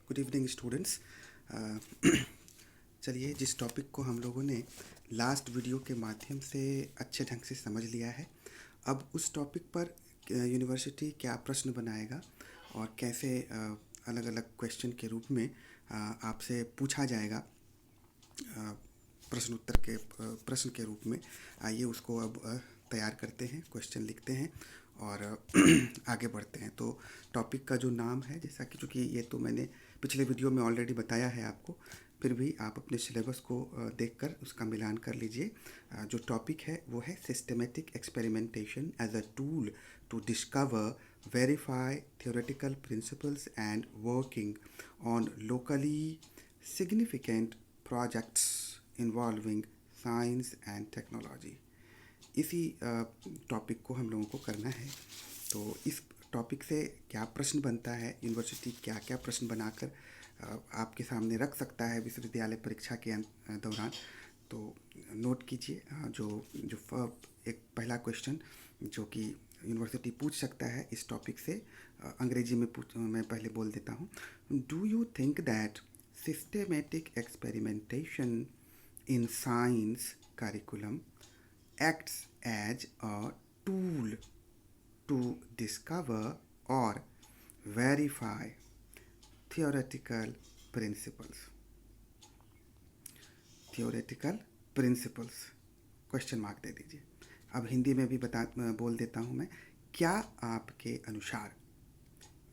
Good evening students. चलिए, जिस topic को हम लोगों ने लास्ट वीडियो के माध्यम से अच्छे ढंग से समझ लिया है, अब उस टॉपिक पर यूनिवर्सिटी क्या प्रश्न बनाएगा और कैसे अलग अलग क्वेश्चन के रूप में आपसे पूछा जाएगा प्रश्न उत्तर के प्रश्न के रूप में। आइए उसको अब तैयार करते हैं, क्वेश्चन लिखते हैं और आगे बढ़ते हैं। तो टॉपिक का जो नाम है, जैसा कि चूँकि ये तो मैंने पिछले वीडियो में ऑलरेडी बताया है आपको, फिर भी आप अपने सिलेबस को देखकर उसका मिलान कर लीजिए। जो टॉपिक है वो है systematic experimentation as a tool to discover verify theoretical principles and working on locally significant projects involving science and technology। इसी टॉपिक को हम लोगों को करना है। तो इस टॉपिक से क्या प्रश्न बनता है, यूनिवर्सिटी क्या क्या प्रश्न बनाकर आपके सामने रख सकता है विश्वविद्यालय परीक्षा के दौरान, तो नोट कीजिए। जो जो एक पहला क्वेश्चन जो कि यूनिवर्सिटी पूछ सकता है इस टॉपिक से, अंग्रेजी में मैं पहले बोल देता हूँ। Do you think that systematic experimentation in science curriculum acts as a tool to discover or verify theoretical principles। theoretical principles question mark दे दीजिए। अब हिंदी में भी बोल देता हूँ मैं। क्या आपके अनुसार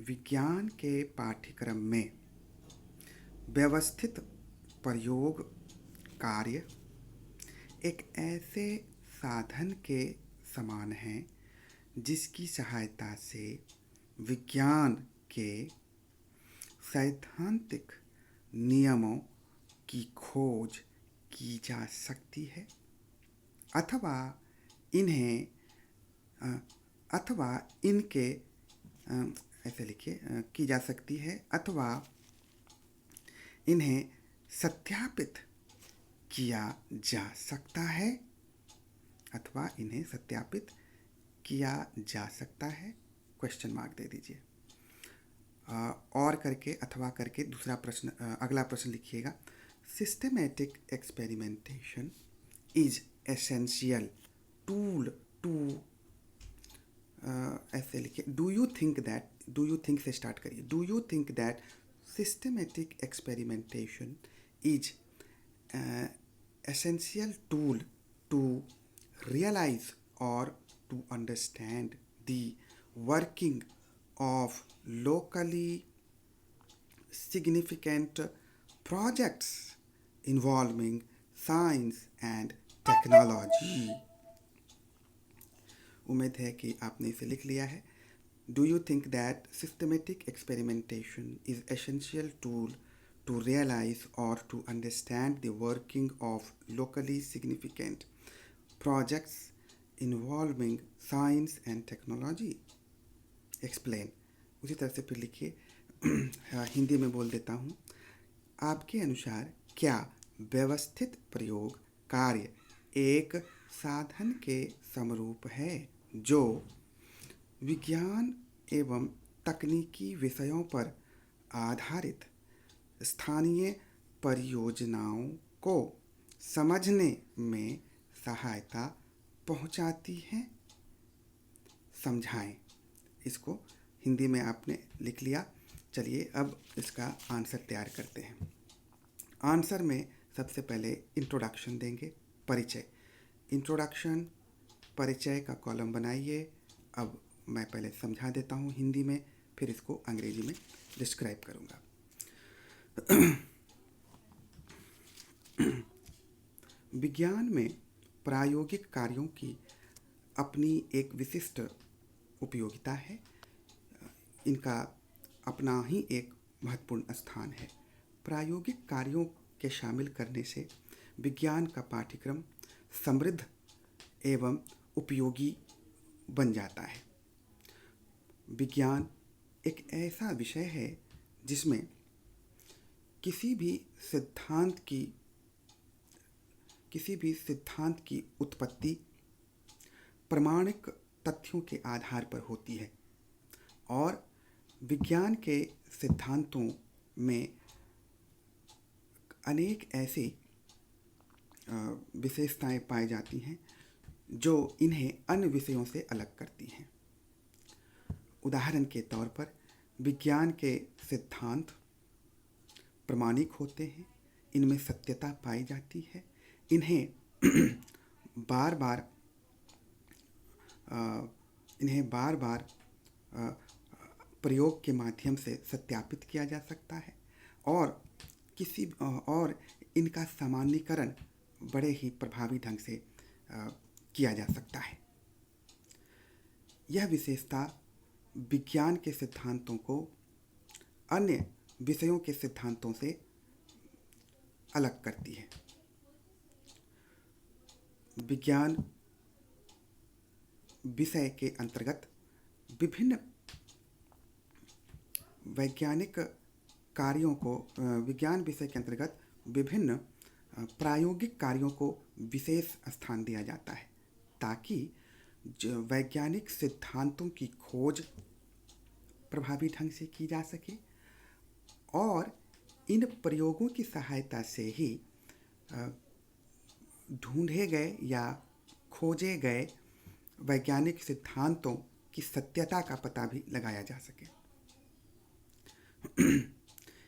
विज्ञान के पाठ्यक्रम में व्यवस्थित प्रयोग कार्य एक ऐसे साधन के समान है जिसकी सहायता से विज्ञान के सैद्धांतिक नियमों की खोज की जा सकती है, अथवा इन्हें अथवा इनके ऐसे लिखिए, की जा सकती है, अथवा इन्हें सत्यापित किया जा सकता है, अथवा इन्हें सत्यापित किया जा सकता है। क्वेश्चन मार्क दे दीजिए। और करके अथवा करके दूसरा प्रश्न, अगला प्रश्न लिखिएगा। Systematic experimentation is essential tool to, ऐसे लिखिए, डू यू थिंक से स्टार्ट करिए। Do you think that systematic experimentation is essential tool to realize or to understand the working of locally significant projects involving science and technology। उम्मीद है कि आपने इसे लिख लिया है। Do you think that systematic experimentation is essential tool to realize or to understand the working of locally significant projects involving science and technology? Explain। उसी तरह से फिर लिखिए। हिंदी में बोल देता हूँ। आपके अनुसार क्या व्यवस्थित प्रयोग कार्य एक साधन के समरूप है जो विज्ञान एवं तकनीकी विषयों पर आधारित स्थानीय परियोजनाओं को समझने में सहायता पहुंचाती हैं? समझाएं। इसको हिंदी में आपने लिख लिया। चलिए अब इसका आंसर तैयार करते हैं। आंसर में सबसे पहले इंट्रोडक्शन देंगे, परिचय। इंट्रोडक्शन, परिचय का कॉलम बनाइए। अब मैं पहले समझा देता हूँ हिंदी में, फिर इसको अंग्रेजी में डिस्क्राइब करूँगा। विज्ञान में प्रायोगिक कार्यों की अपनी एक विशिष्ट उपयोगिता है। इनका अपना ही एक महत्वपूर्ण स्थान है। प्रायोगिक कार्यों के शामिल करने से विज्ञान का पाठ्यक्रम समृद्ध एवं उपयोगी बन जाता है। विज्ञान एक ऐसा विषय है जिसमें किसी भी सिद्धांत की उत्पत्ति प्रमाणिक तथ्यों के आधार पर होती है और विज्ञान के सिद्धांतों में अनेक ऐसे विशेषताएं पाई जाती हैं जो इन्हें अन्य विषयों से अलग करती हैं। उदाहरण के तौर पर विज्ञान के सिद्धांत प्रामाणिक होते हैं, इनमें सत्यता पाई जाती है, इन्हें बार बार इन्हें बार बार प्रयोग के माध्यम से सत्यापित किया जा सकता है और और इनका सामान्यीकरण बड़े ही प्रभावी ढंग से किया जा सकता है। यह विशेषता विज्ञान के सिद्धांतों को अन्य विषयों के सिद्धांतों से अलग करती है। विज्ञान विषय के अंतर्गत विभिन्न वैज्ञानिक कार्यों को विज्ञान विषय के अंतर्गत विभिन्न प्रायोगिक कार्यों को विशेष स्थान दिया जाता है ताकि वैज्ञानिक सिद्धांतों की खोज प्रभावी ढंग से की जा सके और इन प्रयोगों की सहायता से ही ढूंढे गए या खोजे गए वैज्ञानिक सिद्धांतों की सत्यता का पता भी लगाया जा सके।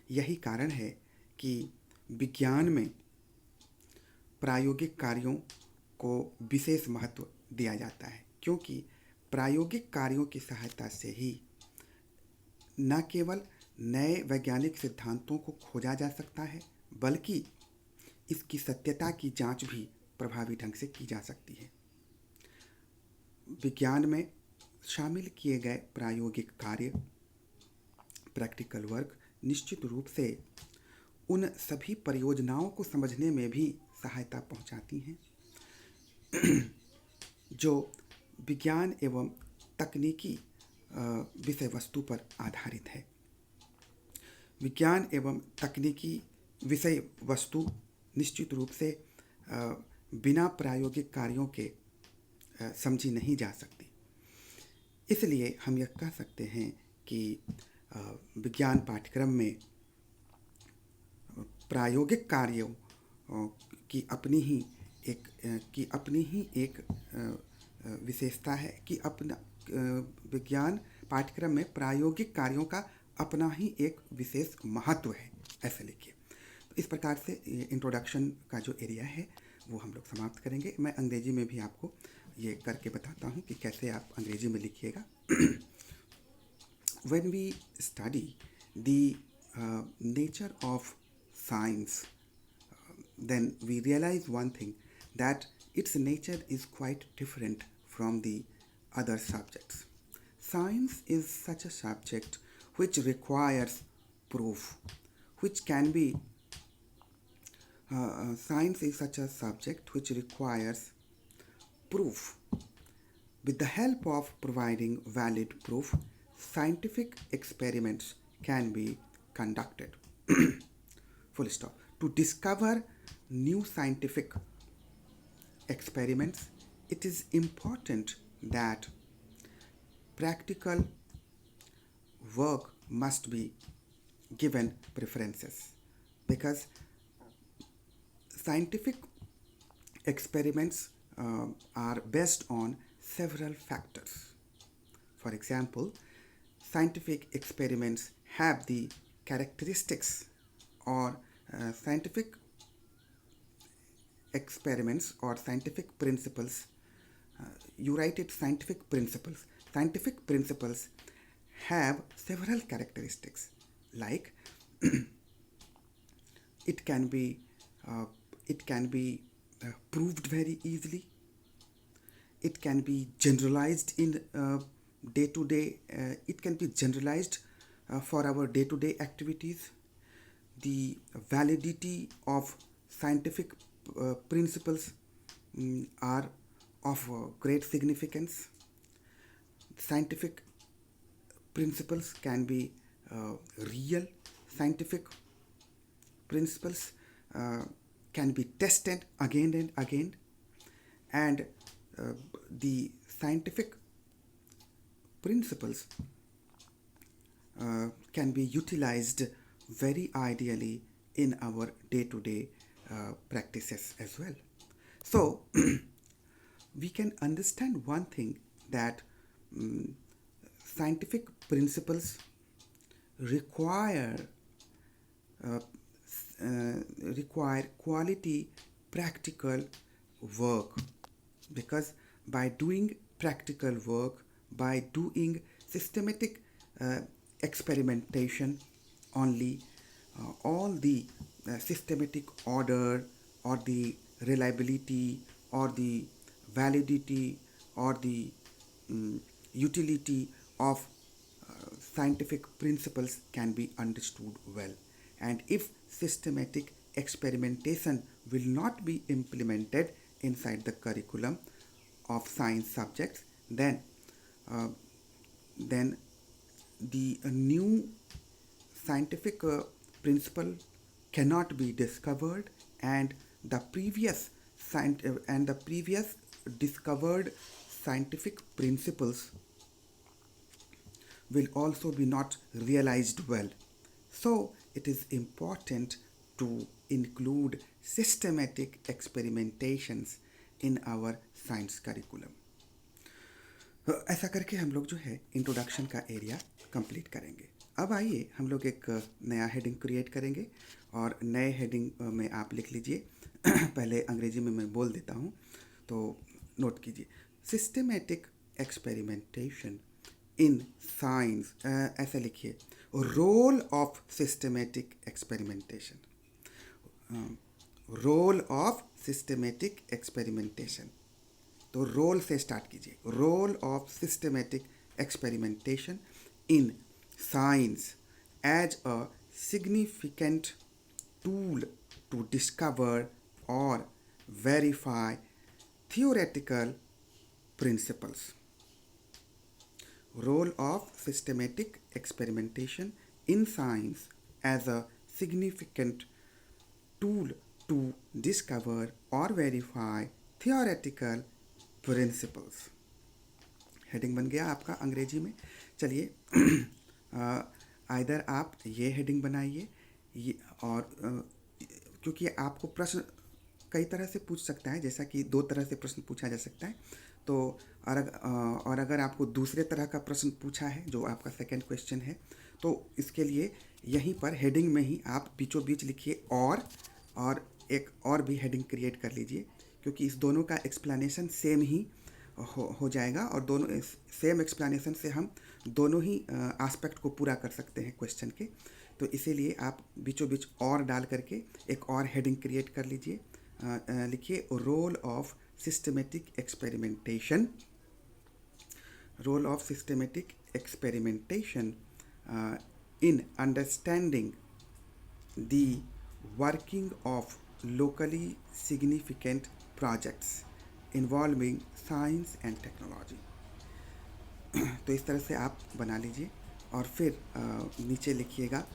यही कारण है कि विज्ञान में प्रायोगिक कार्यों को विशेष महत्व दिया जाता है, क्योंकि प्रायोगिक कार्यों की सहायता से ही न केवल नए वैज्ञानिक सिद्धांतों को खोजा जा सकता है बल्कि इसकी सत्यता की जांच भी प्रभावी ढंग से की जा सकती है। विज्ञान में शामिल किए गए प्रायोगिक कार्य, प्रैक्टिकल वर्क निश्चित रूप से उन सभी परियोजनाओं को समझने में भी सहायता पहुंचाती हैं जो विज्ञान एवं तकनीकी विषय वस्तु पर आधारित है। विज्ञान एवं तकनीकी विषय वस्तु निश्चित रूप से बिना प्रायोगिक कार्यों के समझी नहीं जा सकती। इसलिए हम यह कह सकते हैं कि विज्ञान पाठ्यक्रम में प्रायोगिक कार्यों की अपनी ही एक विशेषता है कि अपना विज्ञान पाठ्यक्रम में प्रायोगिक कार्यों का अपना ही एक विशेष महत्व है, ऐसे लिखिए। तो इस प्रकार से इंट्रोडक्शन का जो एरिया है वो हम लोग समाप्त करेंगे। मैं अंग्रेजी में भी आपको ये करके बताता हूँ कि कैसे आप अंग्रेजी में लिखिएगा। When we study the nature of science, then we realize one thing, that its nature is quite different from the other subjects. Science is such a subject which requires proof, which can be science is such a subject which requires proof. With the help of providing valid proof, scientific experiments can be conducted. Full stop. To discover new scientific experiments, it is important that practical work must be given preferences, because scientific experiments are based on several factors. For example, scientific experiments have the characteristics or scientific experiments or scientific principles. You write it scientific principles. Scientific principles have several characteristics, like it can be proved very easily. It can be generalized in day-to-day. It can be generalized for our day-to-day activities. The validity of scientific principles are of great significance. Scientific principles can be real. Scientific principles can be tested again and again, and the scientific principles can be utilized very ideally in our day-to-day practices as well. So we can understand one thing, that um, scientific principles require uh, require quality practical work, because by doing practical work, by doing systematic uh, experimentation only, all the systematic order or the reliability or the validity or the utility of scientific principles can be understood well. And if systematic experimentation will not be implemented inside the curriculum of science subjects, uh, then the new scientific principle cannot be discovered, and the previous discovered scientific principles will also be not realized well. So it is important to include systematic experimentations in our science curriculum. ऐसा करके हम लोग जो है introduction का area complete करेंगे. अब आइए हम लोग एक नया हेडिंग क्रिएट करेंगे, और नए हेडिंग में आप लिख लीजिए. पहले अंग्रेजी में मैं बोल देता हूँ, तो नोट कीजिए. सिस्टमेटिक एक्सपेरिमेंटेशन इन साइंस, ऐसे लिखिए. Role of systematic experimentation. Role of systematic experimentation. तो रोल से स्टार्ट कीजिए. Role of systematic experimentation in science as a significant tool to discover और verify theoretical principles. Role of systematic experimentation in science as a significant tool to discover or verify theoretical principles. Heading बन गया आपका अंग्रेजी में. चलिए, either आप ये heading बनाइए, और क्योंकि आपको प्रश्न कई तरह से पूछ सकता है, जैसा कि 2 तरह से प्रश्न पूछा जा सकता है. तो और अगर आपको दूसरे तरह का प्रश्न पूछा है, जो आपका सेकंड क्वेश्चन है, तो इसके लिए यहीं पर हेडिंग में ही आप बीचों बीच लिखिए और एक और भी हेडिंग क्रिएट कर लीजिए, क्योंकि इस दोनों का एक्सप्लेनेशन सेम ही हो जाएगा, और दोनों सेम एक्सप्लेनेशन से हम दोनों ही एस्पेक्ट को पूरा कर सकते हैं क्वेश्चन के. तो इसीलिए आप बीचों बीच और डाल करके एक और हेडिंग क्रिएट कर लीजिए. लिखिए role of systematic experimentation. Role of systematic experimentation in understanding the working of locally significant projects involving science and technology. तो इस तरह से आप बना लीजिए, और फिर नीचे लिखिएगा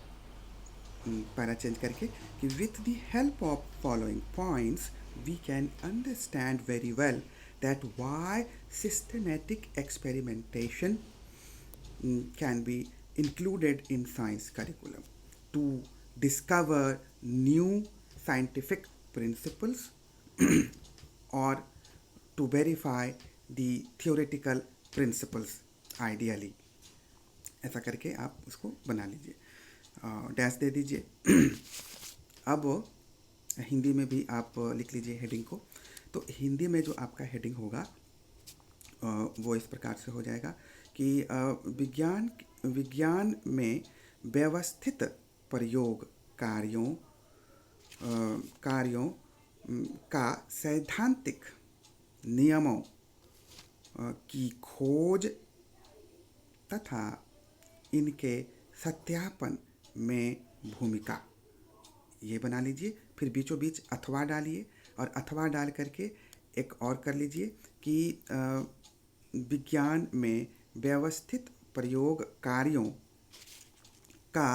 पैरा चेंज करके कि with the help of following points we can understand very well that why systematic experimentation can be included in science curriculum to discover new scientific principles or to verify the theoretical principles ideally. ऐसा करके आप उसको बना लीजिए, dash दे दीजिए. अब हिंदी में भी आप लिख लीजिए हेडिंग को. तो हिंदी में जो आपका हेडिंग होगा वो इस प्रकार से हो जाएगा कि विज्ञान में व्यवस्थित प्रयोग कार्यों का सैद्धांतिक नियमों की खोज तथा इनके सत्यापन में भूमिका. ये बना लीजिए. फिर बीचों बीच अथवा डालिए, और अथवा डाल करके एक और कर लीजिए कि विज्ञान में व्यवस्थित प्रयोग कार्यों का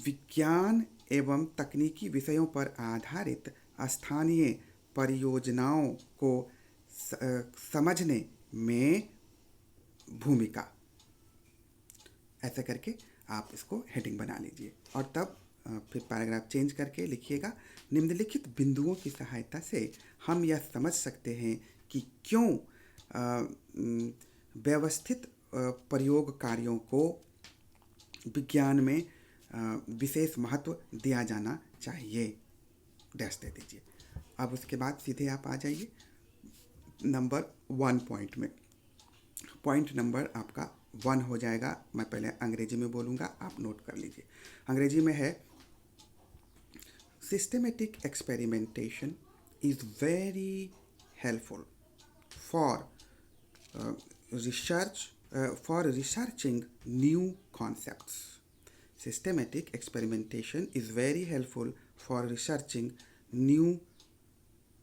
विज्ञान एवं तकनीकी विषयों पर आधारित स्थानीय परियोजनाओं को समझने में भूमिका. ऐसा करके आप इसको हेडिंग बना लीजिए और तब फिर पैराग्राफ चेंज करके लिखिएगा, निम्नलिखित बिंदुओं की सहायता से हम यह समझ सकते हैं कि क्यों व्यवस्थित प्रयोग कार्यों को विज्ञान में विशेष महत्व दिया जाना चाहिए, डैश दे दीजिए। अब उसके बाद सीधे आप आ जाइए नंबर 1 पॉइंट में। पॉइंट नंबर आपका 1 हो जाएगा। मैं पहले अंग्रेजी में बोलूँगा, आप नोट कर लीजिए। अंग्रेजी में है, systematic experimentation is very helpful for researching new concepts. Systematic experimentation is very helpful for researching new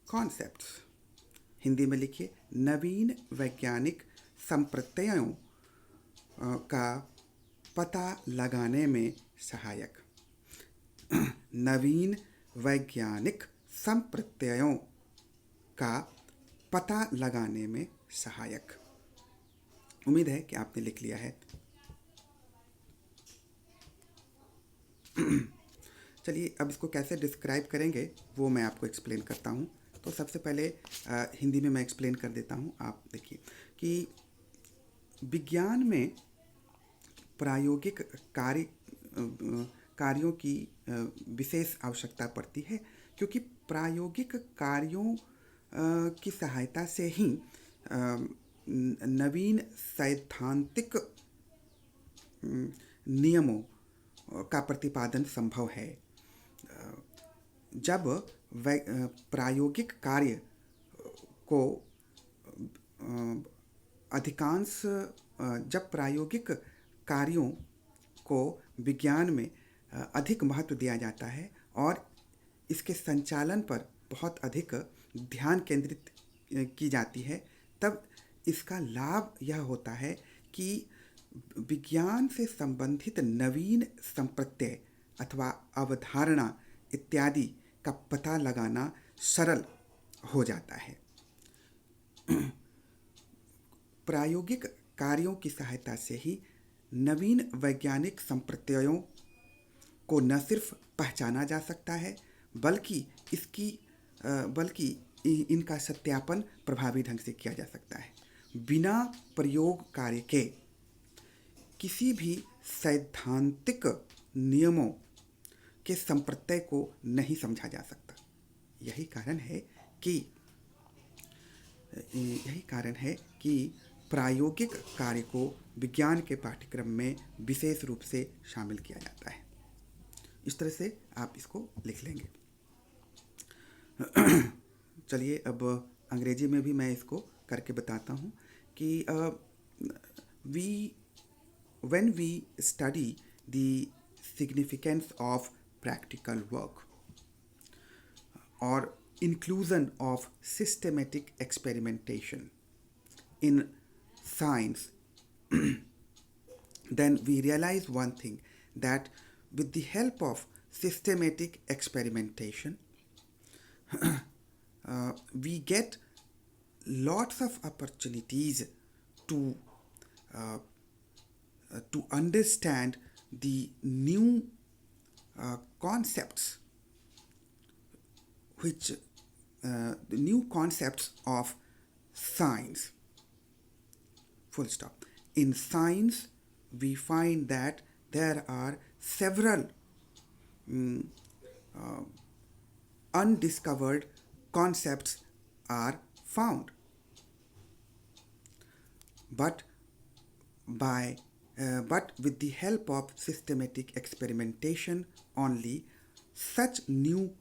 concepts. Hindi में लिखिए, नवीन वैज्ञानिक संप्रत्ययों का पता लगाने में सहायक। नवीन वैज्ञानिक संप्रत्ययों का पता लगाने में सहायक। उम्मीद है कि आपने लिख लिया है। चलिए अब इसको कैसे डिस्क्राइब करेंगे वो मैं आपको एक्सप्लेन करता हूँ। तो सबसे पहले हिंदी में मैं एक्सप्लेन कर देता हूँ। आप देखिए कि विज्ञान में प्रायोगिक कार्यों की विशेष आवश्यकता पड़ती है, क्योंकि प्रायोगिक कार्यों की सहायता से ही नवीन सैद्धांतिक नियमों का प्रतिपादन संभव है। जब प्रायोगिक कार्य को जब प्रायोगिक कार्यों को विज्ञान में अधिक महत्व दिया जाता है और इसके संचालन पर बहुत अधिक ध्यान केंद्रित की जाती है, तब इसका लाभ यह होता है कि विज्ञान से संबंधित नवीन संप्रत्यय अथवा अवधारणा इत्यादि का पता लगाना सरल हो जाता है। प्रायोगिक कार्यों की सहायता से ही नवीन वैज्ञानिक संप्रत्ययों को न सिर्फ पहचाना जा सकता है, बल्कि इनका सत्यापन प्रभावी ढंग से किया जा सकता है। बिना प्रयोग कार्य के किसी भी सैद्धांतिक नियमों के संप्रत्यय को नहीं समझा जा सकता। यही कारण है कि प्रायोगिक कार्य को विज्ञान के पाठ्यक्रम में विशेष रूप से शामिल किया जाता है। इस तरह से आप इसको लिख लेंगे। चलिए अब अंग्रेजी में भी मैं इसको करके बताता हूँ कि when we study the significance of practical work or inclusion of systematic experimentation in science, then we realize one thing, that with the help of systematic experimentation, we get lots of opportunities to understand the new concepts, the new concepts of science. Full stop. In science, we find that there are several undiscovered concepts are found, but with the help of systematic experimentation only, such new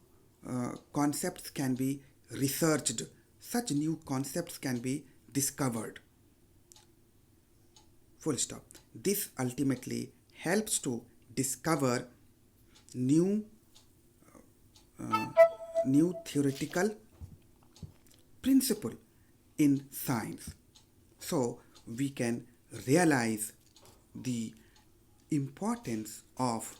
concepts can be researched, such new concepts can be discovered. Full stop. This ultimately helps to discover new theoretical principle in science, so we can realize the importance of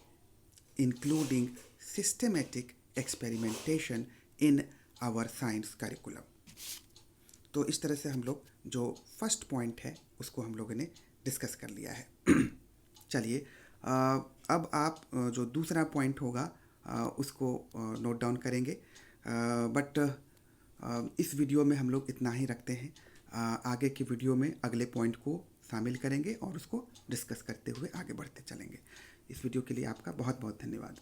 including systematic experimentation in our science curriculum. तो इस तरह से हम लोग जो first point है उसको हम लोगों ने डिस्कस कर लिया है। चलिए, अब आप जो दूसरा पॉइंट होगा उसको नोट डाउन करेंगे। बट इस वीडियो में हम लोग इतना ही रखते हैं। आगे की वीडियो में अगले पॉइंट को शामिल करेंगे और उसको डिस्कस करते हुए आगे बढ़ते चलेंगे। इस वीडियो के लिए आपका बहुत बहुत धन्यवाद।